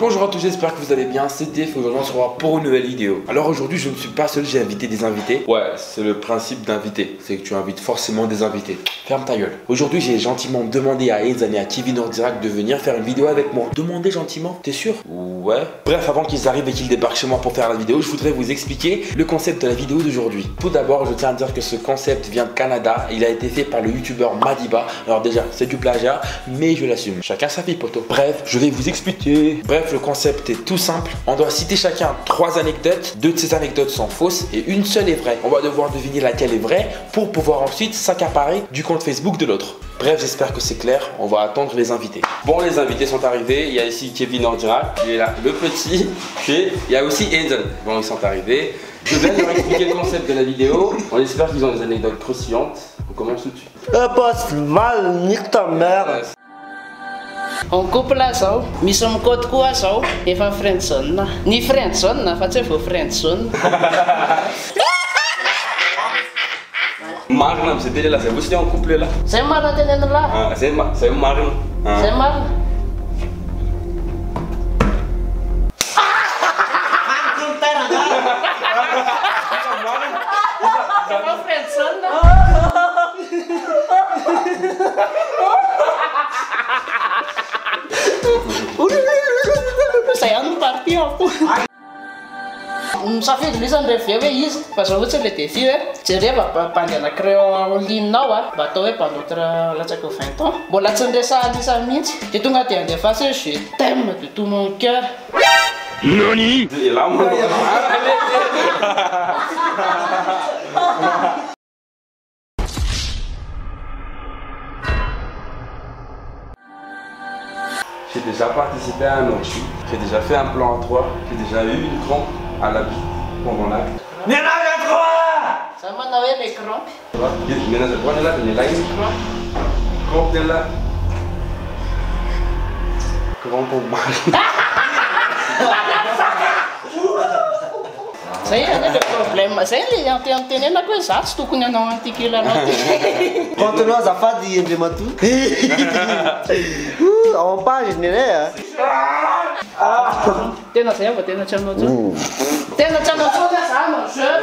Bonjour à tous, j'espère que vous allez bien, c'est Def, aujourd'hui on se revoit pour une nouvelle vidéo. Alors aujourd'hui je ne suis pas seul, j'ai invité des invités. Ouais, c'est le principe d'inviter, c'est que tu invites forcément des invités. Ferme ta gueule. Aujourd'hui j'ai gentiment demandé à Enzan et à Kevin Ordirac de venir faire une vidéo avec moi. Demandez gentiment, t'es sûr? Ouais. Bref, avant qu'ils arrivent et qu'ils débarquent chez moi pour faire la vidéo, je voudrais vous expliquer le concept de la vidéo d'aujourd'hui. Tout d'abord, je tiens à dire que ce concept vient de Canada, il a été fait par le youtubeur Madiba. Alors déjà, c'est du plagiat, mais je l'assume. Chacun sa vie, poteau. Bref, je vais vous expliquer. Bref, le concept est tout simple. On doit citer chacun 3 anecdotes. 2 de ces anecdotes sont fausses et une seule est vraie. On va devoir deviner laquelle est vraie pour pouvoir ensuite s'accaparer du compte Facebook de l'autre. Bref, j'espère que c'est clair. On va attendre les invités. Bon, les invités sont arrivés. Il y a ici Kevin Ordirac, il est là, le petit. Et il y a aussi Enzan. Bon, ils sont arrivés. Je viens de leur expliquer le concept de la vidéo. On espère qu'ils ont des anecdotes croustillantes. On commence tout de suite. Passe mal, nique ta mère. On couple là zao, misy mikôty koa zao, efa friendzone na. Ny friendzone na fa tsy hoe vao friendzone. Marina, vous êtes là, c'est vous en couple là. Zay marina tenenina lahy. Ah, c'est Marina. Zay marina. Efa friendzone na. Zay any party ako. Misafidy lisany revie hoe izy fa zao ohatsy le défi hoe jereva bandy anankiray ao lininao mba atao hoe bandautre latsaky 20 ans. Mbola tsy niresa lisa mihitsy de tonga de andeface hoe je t'aime de tout mon cœur. Nani? J'ai déjà participé à un workshop, j'ai déjà fait un plan à 3, j'ai déjà eu une crampe à l'habit pendant l'acte. Ça manao hoe les crampes. Maintenant je prends là, je l'ai une crampe de là. Crampe au mal. Zay ane le problème. Zay le antenenako hoe za tsy tokony hanao antikilanao ty. Continue azafady Andriamatoa. En page nere. Tena zay ava tena tsy hanao tsony. Tena tsy hanao tsony za no jeu.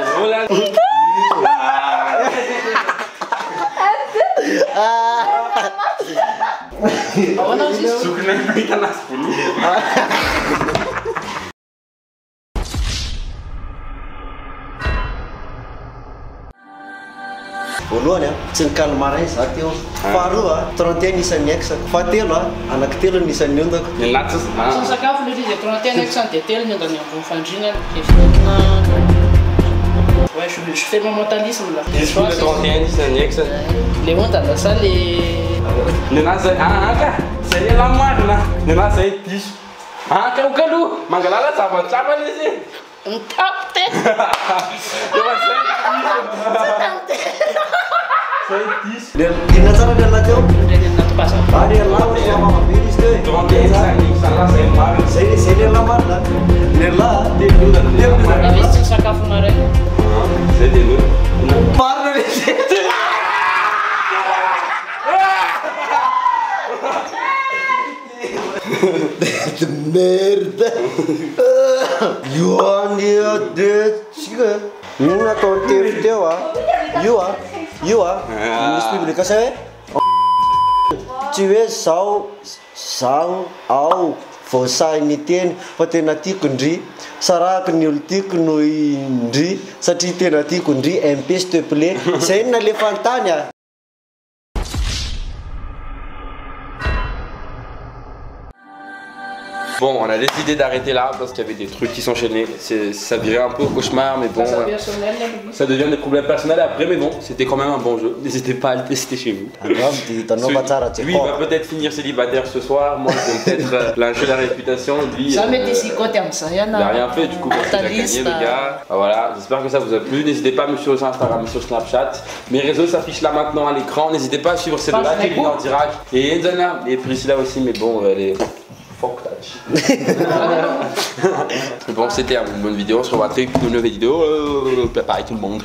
Ahoana izy? Sokona hitanazy voaloha. Voalohany tsy nikalomaray za teo. Faharoa 31 isan'ny exako. Fahatelo anankitelo ny isan'ny ondako. Ny latsy Sy sakafo le izy 31 exany de telo ny andany ambony fandriana. De fiaina. Ouais, je fais mon mentalisme là. Je suis le 31 isan'ny ex. Les ondana ça les. Nenazy ka zay la marina. Nenazy zay piso. Ka o kaloha mangalala zava-tsapany izy. Tapte. Zay piso. Dina tsara ny ala teo. Natopasa. Any ala hoe mamavely izy teo. 31 isan'ny zay marina. Zay ny ala marina. Ny ala La veste sakafo maraina. Zay de nous. marina le. De merda. Io de siga. Io natao tefo teo io misy publika say hoe tsy hoe zao ao voasainy teny fa tena tiako ndry saraka ny olo tiako no indry satria tena tiako ndry MP s'il te plaît. Zay no nalefa antany a. Bon, on a décidé d'arrêter là parce qu'il y avait des trucs qui s'enchaînaient. Ça virait un peu au cauchemar, mais bon. Ça devient des problèmes personnels après, mais bon, c'était quand même un bon jeu. N'hésitez pas à le tester chez vous. Lui, il va peut-être finir célibataire ce soir. Moi, je vais peut-être lâcher la réputation. Lui, Ça met des psychotes ça. Il n'a rien fait, du coup, il a gagné le gars. Voilà, j'espère que ça vous a plu. N'hésitez pas à me suivre sur Instagram et sur Snapchat. Mes réseaux s'affichent là maintenant à l'écran. N'hésitez pas à suivre celle-là, Kevin Ordirac et Enzana et Priscilla aussi, mais bon, elle est. Fuck touch. Bon, c'était une bonne vidéo. On se revoit très vite pour une nouvelle vidéo. Pareil tout le monde.